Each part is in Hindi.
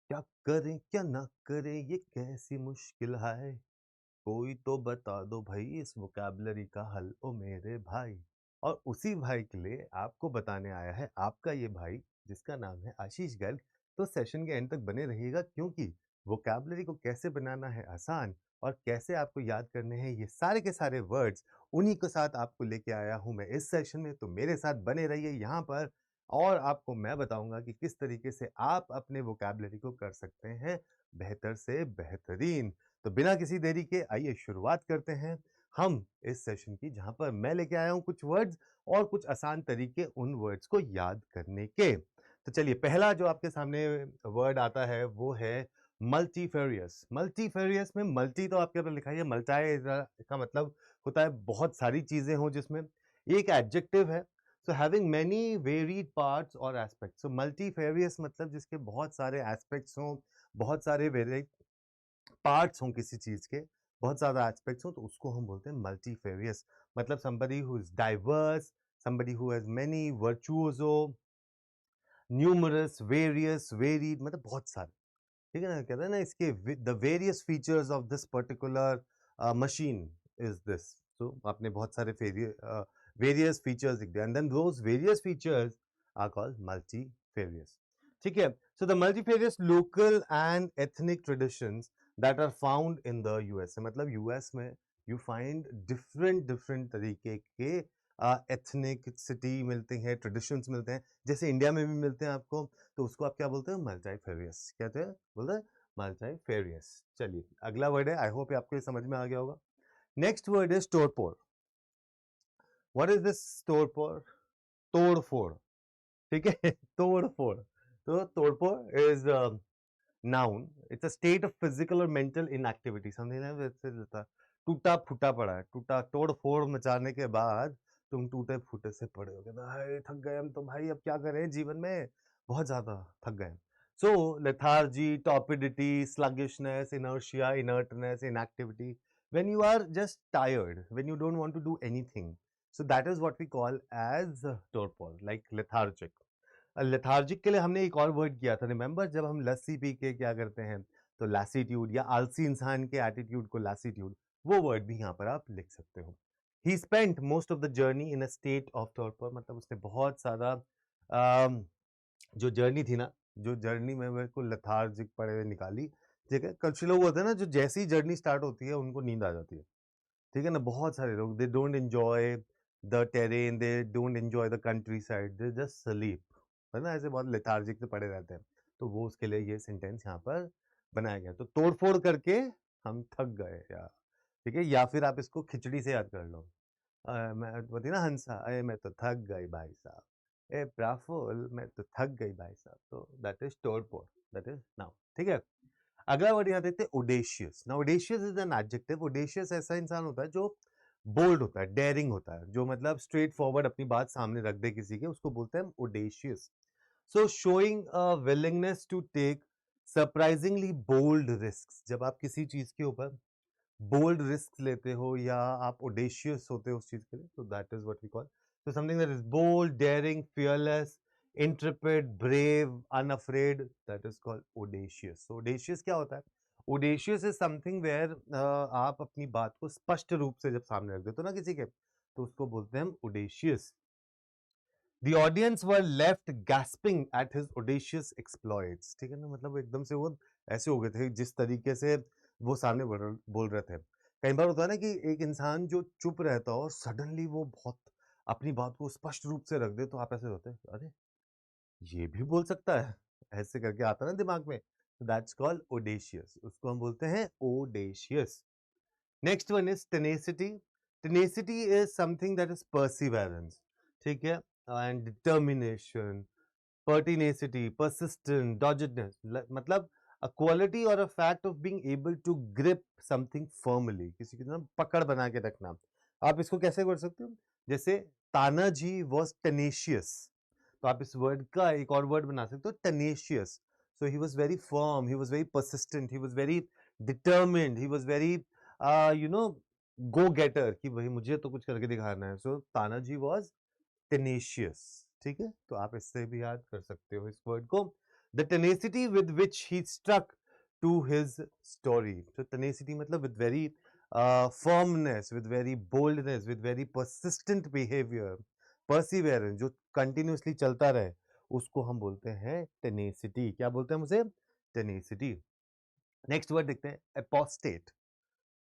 क्या करें क्या ना करें ये कैसी मुश्किल है, कोई तो बता दो भाई इस वोकैबुलरी का हल ओ मेरे भाई। और उसी भाई के लिए आपको बताने आया है आपका ये भाई, जिसका नाम है आशीष गर्ग। तो सेशन के एंड तक बने रहिएगा, क्योंकि वोकैबुलरी को कैसे बनाना है आसान और कैसे आपको याद करने हैं ये सारे के सारे वर्ड्स, उन्हीं के साथ आपको लेके आया हूं मैं इस सेशन में। तो मेरे साथ बने रहिए यहाँ पर, और आपको मैं बताऊंगा कि किस तरीके से आप अपने वोकैबुलरी को कर सकते हैं बेहतर से बेहतरीन। तो बिना किसी देरी के आइए शुरुआत करते हैं हम इस सेशन की, जहां पर मैं लेके आया हूं कुछ वर्ड्स और कुछ आसान तरीके उन वर्ड्स को याद करने के। तो चलिए, पहला जो आपके सामने वर्ड आता है वो है मल्टीफेरियस। मल्टीफेरियस में मल्टी तो आपके ऊपर लिखा है, मल्टाई का मतलब होता है बहुत सारी चीजें हो जिसमें। एक एडजेक्टिव है, so having many varied parts और एस्पेक्ट्स। सो मल्टीफेरियस मतलब जिसके बहुत सारे एस्पेक्ट्स हों, बहुत सारे पार्ट्स हों किसी चीज के, बहुत ज्यादा एस्पेक्ट्स हों, तो उसको हम बोलते हैं मल्टीफेरियस। मतलब somebody who is diverse, somebody who has many virtuoso, numerous, various, varied, मतलब बहुत सारे। ठीक है ना, कहते हैं ना इसके the various features of this particular machine is this. तो आपने बहुत सारे वेरियस फीचर्स लिख दिया, and then those various features are called multifarious. ठीक है, so the multifarious local and ethnic traditions that are found in the US. मतलब यूएस में यू फाइंड डिफरेंट डिफरेंट तरीके के एथनिकसिटी मिलते हैं, ट्रेडिशंस मिलते हैं, जैसे इंडिया में भी मिलते हैं आपको। तो उसको आप क्या बोलते हैं? मल्टीफेरियस कहते हैं, बोलते हैं मल्टीफेरियस। चलिए, अगला वर्ड है, आई होप आपको ये समझ में आ गया होगा। Next word is torpor. What is this torpor? तोड़ फोड़। ठीक है तोड़ फोड़। तो तोड़फोड़ is noun, it's a state of physical और मेंटल इनएक्टिविटी। समझे ना, वैसे रहता टूटा फूटा पड़ा है, टूटा तोड़ फोड़ मचाने के बाद तुम टूटे फूटे से पड़े हो, कहते हाय थक गए हम तो भाई, अब क्या करें जीवन में, बहुत ज्यादा थक गए। सो lethargy, टॉपिडिटी, sluggishness, inertia, inertness, inactivity, when you are just tired, when you don't want to do anything, so that is what we call as torpor, like lethargic। Lethargic के लिए हमने एक और वर्ड किया था, रिमेंबर, जब हम लस्सी पी के क्या करते हैं, तो लैसीट्यूड, या आलसी इंसान के एटीट्यूड को लैसीट्यूड, वो वर्ड भी यहाँ पर आप लिख सकते हो। ही spent most of the journey in a state of torpor. मतलब उसने बहुत सारा जो जर्नी थी ना, जो जर्नी में मेरे को लेथार्जिक पड़े हुए निकाली। ठीक है, कुछ लोग होते हैं ना जो जैसी जर्नी स्टार्ट होती है उनको नींद आ जाती है। ठीक है ना, बहुत सारे लोग, they don't enjoy the terrain, they don't enjoy the country side, they just sleep, है ना, ऐसे बहुत लेथार्जिक से पड़े रहते हैं। तो वो उसके लिए ये सेंटेंस यहाँ पर बनाया गया। तो तोड़फोड़ करके हम थक गए यार। ठीक है, या फिर आप इसको खिचड़ी से याद कर लो। मैं बोलती है ना हंसा, अरे मैं तो थक गई भाई साहब, ए प्राफुल मैं तो थक गई भाई साहब। तो दैट इज तोड़फोड़, दैट इज नाउ। ठीक है, अगला वर्ड यहाँ देखते हैं, audacious. Now audacious is an adjective. Audacious ऐसा इंसान होता है जो बोल्ड होता है, डेयरिंग होता है, जो मतलब स्ट्रेट फॉरवर्ड अपनी बात सामने रख दे किसी के, उसको बोलते हैं audacious. So showing a willingness to take surprisingly bold risk. जब आप किसी चीज के ऊपर बोल्ड रिस्क लेते हो या आप ओडेशियस होते हो उस चीज के लिए, तो that is what we call, so something that is bold, daring, fearless, intrepid, brave, unafraid, that is called audacious. So audacious क्या होता है? Audacious is something where आप अपनी बात को स्पष्ट रूप से जब सामने रख देते हो ना किसी के, तो उसको बोलते हैं हम audacious। The audience were left gasping at his audacious exploits। ठीक है ना, मतलब वो एकदम से वो ऐसे हो गए थे जिस तरीके से वो सामने बोल रहे थे। कई बार होता है ना कि एक इंसान जो चुप रहता हो और सडनली वो बहुत अपनी बात को स्पष्ट रूप से रख दे, तो आप ऐसे होते हैं, अरे ये भी बोल सकता है, ऐसे करके आता है ना दिमाग में। दैट्स कॉल्ड ओडेशियस, उसको हम बोलते हैं audacious. Next one is tenacity. Tenacity is something that is perseverance. ठीक है, and determination, pertinacity, persistent, doggedness, मतलब a quality or a fact of being able to grip something firmly, किसी की ना पकड़ बना के रखना। आप इसको कैसे कर सकते हो? जैसे तानाजी was tenacious, तो आप इस वर्ड का एक और वर्ड बना सकते हो, tenacious। So he was very firm, he was very persistent, he was very determined, he was very you know, go getter, कि भाई मुझे तो कुछ करके दिखाना है। So Tanaji was tenacious. ठीक है, तो आप इससे भी याद कर सकते हो इस वर्ड को। the tenacity with which he stuck to his story. So tenacity मतलब with very firmness, with very boldness, with very persistent behavior, perseverance, जो continuously चलता रहे, उसको हम बोलते हैं tenacity. क्या बोलते हैं उसे? Tenacity. Next word देखते हैं apostate.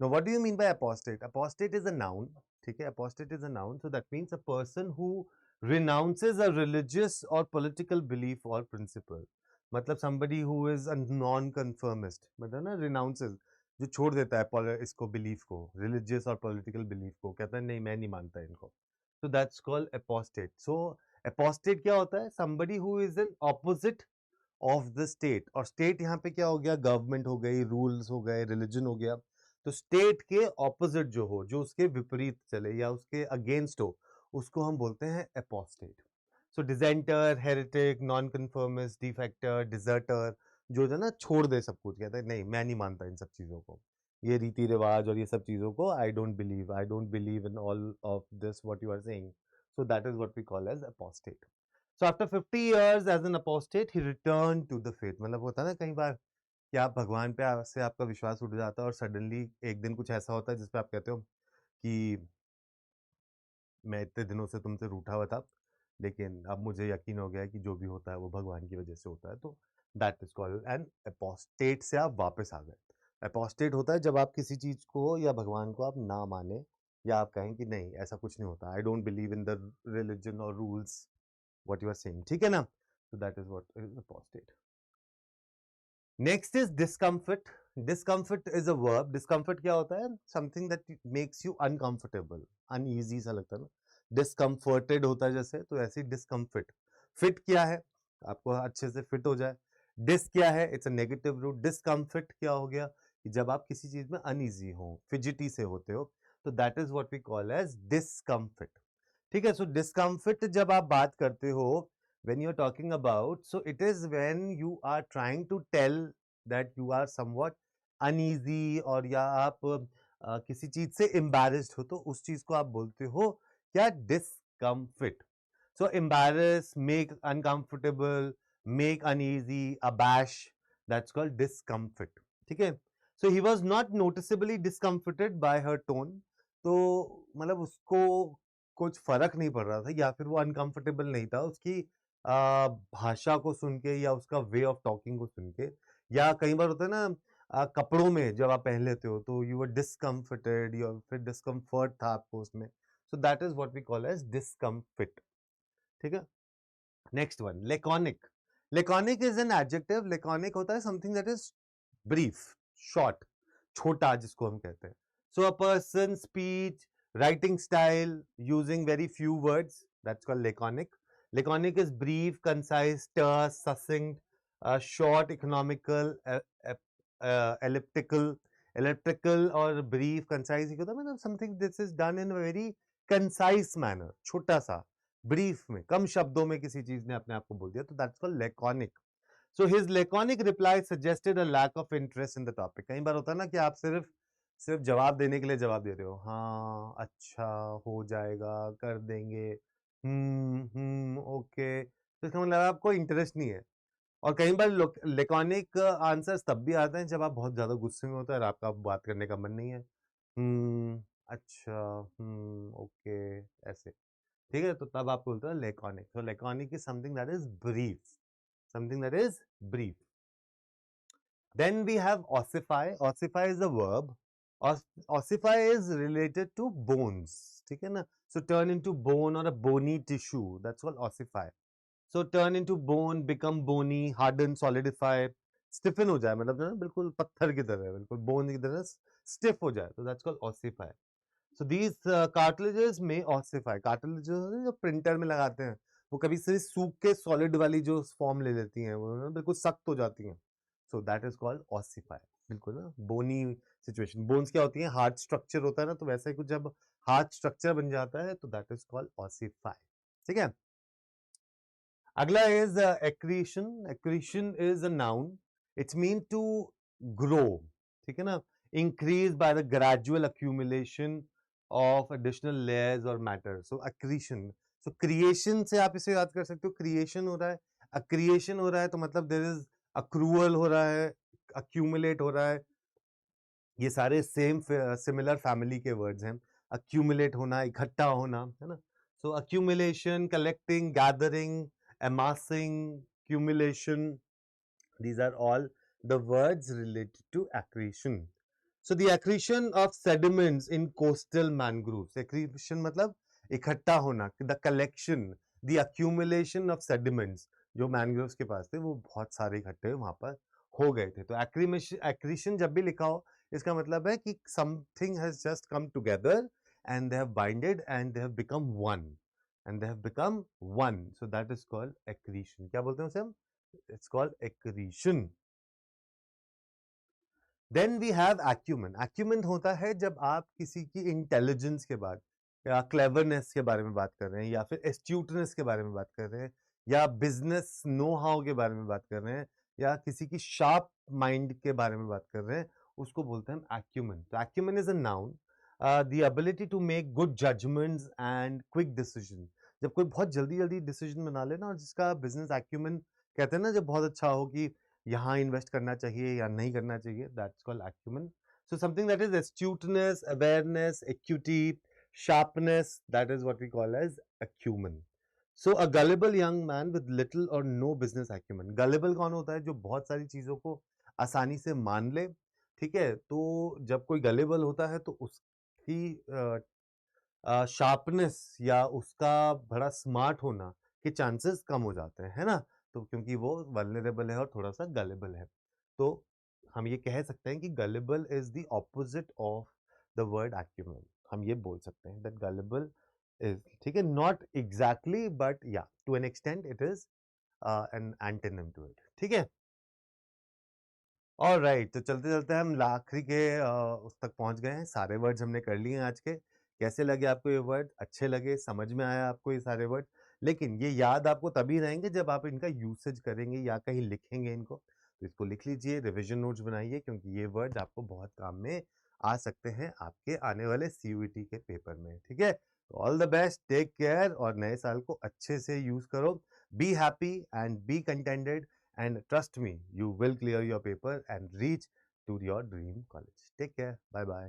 Now, what do you mean by apostate? Apostate is a noun. ठीक है, apostate is a noun. So that means a person who renounces a religious or political belief or principle. मतलब somebody who is a non-conformist. मतलब ना renounces, जो छोड़ देता है इसको belief को, religious और political belief को, कहता है नहीं मैं नहीं मानता इनको. So that's called apostate. So apostate क्या होता है? Somebody who is an opposite of the state. और स्टेट यहाँ पे क्या हो गया? गवर्नमेंट हो गई, रूल्स हो गए, रिलीजन हो गया. तो स्टेट के ऑपोजिट जो हो, जो उसके विपरीत चले या उसके अगेंस्ट हो, उसको हम बोलते हैं apostate. So dissenter, heretic, non conformist, defector, deserter, जो है ना छोड़ दे सब कुछ, कहता है नहीं मैं नहीं मानता इन सब चीजों को, ये रीति रिवाज और ये सब चीजों को I don't believe in all of this what you are saying. So that is what we call as apostate. So after 50 years as an apostate, he returned to the faith. मतलब होता है ना कई बार कि आप भगवान पे से आपका विश्वास उठ जाता है और सडनली एक दिन कुछ ऐसा होता है जिसपे आप कहते हो कि मैं इतने दिनों से तुमसे रूठा हुआ था, लेकिन अब मुझे यकीन हो गया है कि जो भी होता है वो भगवान की वजह से होता है. तो that is called an apostate. से आप वापस आ गए. एपोस्टेट होता है जब आप किसी चीज को या भगवान को आप ना माने या आप कहें कि नहीं ऐसा कुछ नहीं होता, आई don't believe in the religion और rules what you are saying. ठीक है ना? So that is what is apostate. Next is discomfort. Discomfort is a verb. Discomfort क्या होता है? Something that makes you uncomfortable, uneasy सा लगता है ना. Discomforted होता है जैसे, तो ऐसे discomfort. Fit क्या है? आपको अच्छे से fit हो जाए. Dis क्या है? It's a negative root. Discomfort क्या हो गया? कि जब आप किसी चीज में uneasy हो, fidgety से होते हो, तो that is what we call as discomfort. ठीक है. सो डिस्कम्फर्ट जब आप बात करते हो, when you are talking about, so it is when you are trying to tell that you are somewhat uneasy, और या आप किसी चीज से embarrassed हो, तो उस चीज को आप बोलते हो क्या? Discomfort. So embarrass, make uncomfortable, make uneasy, abash, that's called discomfort. ठीक है. So he was not noticeably discomforted by her tone. तो मतलब उसको कुछ फर्क नहीं पड़ रहा था या फिर वो अनकंफर्टेबल नहीं था उसकी भाषा को सुन के या उसका वे ऑफ टॉकिंग को सुन के. या कई बार होता है ना कपड़ों में जब आप पहन लेते हो तो यू वर डिस्कम्फर्टेड, या फिर डिस्कम्फर्ट था आपको उसमें. So that is what we call as discomfit. ठीक है. Next one, laconic. Laconic is an adjective. Laconic होता है something that is brief, short, छोटा जिसको हम कहते हैं. So a person speech, writing style using very few words, that's called laconic. Laconic is brief, concise, terse, succinct, short, economical, elliptical. Elliptical और brief, concise होता है मतलब something this is done in a very concise manner, छोटा सा, brief में, कम शब्दों में किसी चीज ने अपने आप को बोल दिया, तो that's called laconic. So his laconic reply suggested a lack of interest in the topic. कई बार होता है ना कि आप सिर्फ जवाब देने के लिए जवाब दे रहे हो. हाँ, अच्छा, हो जाएगा, कर देंगे, ओके. तो इसका मतलब आपको इंटरेस्ट नहीं है. और कई बार लेकॉनिक आंसर्स तब भी आते हैं जब आप बहुत ज्यादा गुस्से में होते हैं और आपका बात करने का मन नहीं है. अच्छा, ओके, ऐसे. ठीक है. तो तब आप बोलते हो लेकॉनिक. तो laconic is something that is brief. Something that is brief. Then we have ossify. Ossify is a verb. Ossify is related to bones. ठीक है ना? So turn into bone or a bony tissue. That's called ossify. So turn into bone, become bony, harden, solidify, stiffen हो जाए, मतलब ना बिल्कुल पत्थर की तरह, बिल्कुल bone की तरह stiff हो जाए. So that's called ossify. So these cartilages may ossify. Cartilages जो printer में लगाते हैं, वो कभी सिर्फ सूख के solid वाली जो form ले लेती हैं, वो ना बिल्कुल सख्त हो जाती हैं. So that is called ossify. बिल्कुल ना bony situation. Bones क्या होती हैं? Hard structure होता है ना, तो वैसे ही कुछ जब hard structure बन जाता है तो that is called ossify. ठीक है. अगला is accretion. Accretion is a noun. It's mean to grow. ठीक है ना? Increase by the gradual accumulation of additional layers or matter. So accretion. So creation से आप इसे याद कर सकते हो. Creation हो रहा है अक्रिएशन हो रहा है तो मतलब देयर इज अक्रूवल हो रहा है, अक्यूमुलेट हो रहा है, ये सारे सेम सिमिलर फैमिली के वर्ड्स हैं। अक्यूमुलेट होना, इकट्ठा होना, है ना? So accumulation, collecting, gathering, amassing, accumulation, these are all the words related to accretion. So the accretion of sediments in coastal mangroves. Accretion मतलब इकट्ठा होना, the collection, the accumulation of sediments जो मैनग्रोव्स के पास थे वो बहुत सारे इकट्ठे वहां पर हो गए थे। तो accretion जब भी लिखा हो इसका मतलब है कि something has just come together and they have binded and they have become one and they have become one. So that is called accretion. क्या बोलते हैं उसे हम? It's called accretion. Then we have acumen. Acumen होता है जब आप किसी की इंटेलिजेंस के बाद या क्लेवरनेस के बारे में बात कर रहे हैं या फिर एस्ट्यूटनेस के बारे में बात कर रहे हैं या बिजनेस नो हाउ के बारे में बात कर रहे हैं या किसी की शार्प माइंड के बारे में बात कर रहे हैं, उसको बोलते हैं हम एक्यूमेन। तो acumen is a noun, the ability to make good judgments and quick decision. जब कोई बहुत जल्दी जल्दी डिसीजन बना लेना और जिसका बिजनेस एक्यूमेन कहते हैं ना, जब बहुत अच्छा हो कि यहाँ इन्वेस्ट करना चाहिए या नहीं करना चाहिए, that's called acumen. So something that is astuteness, awareness, acuity, sharpness, that is what we call as acumen. So a gullible young man with little or no business acumen. Gullible कौन होता है? जो बहुत सारी चीजों को आसानी से मान ले, ठीक है? तो जब कोई गलेबल होता है तो उसकी शार्पनेस या उसका बड़ा स्मार्ट होना के चांसेस कम हो जाते हैं, है ना? तो क्योंकि वो वल्नरेबल है और थोड़ा सा गलेबल है, तो हम ये कह सकते हैं कि गलेबल is the opposite of the word acumen. हम ये बोल सकते हैं दैट गलेबल इज, ठीक है, नॉट एग्जैक्टली बट या to an extent it is an antonym to it, ठीक है। और राइट, तो चलते चलते हम आखिरी के उस तक पहुंच गए हैं। सारे वर्ड्स हमने कर लिए हैं आज के। कैसे लगे आपको ये वर्ड? अच्छे लगे? समझ में आया आपको ये सारे वर्ड? लेकिन ये याद आपको तभी रहेंगे जब आप इनका यूसेज करेंगे या कहीं लिखेंगे इनको। तो इसको लिख लीजिए, रिविजन नोट्स बनाइए, क्योंकि ये वर्ड आपको बहुत काम में आ सकते हैं आपके आने वाले सीयूईटी के पेपर में, ठीक है? तो all the best, take care और नए साल को अच्छे से यूज करो। Be happy and be contented, and trust me, you will clear your paper and reach to your dream college. Take care. Bye bye.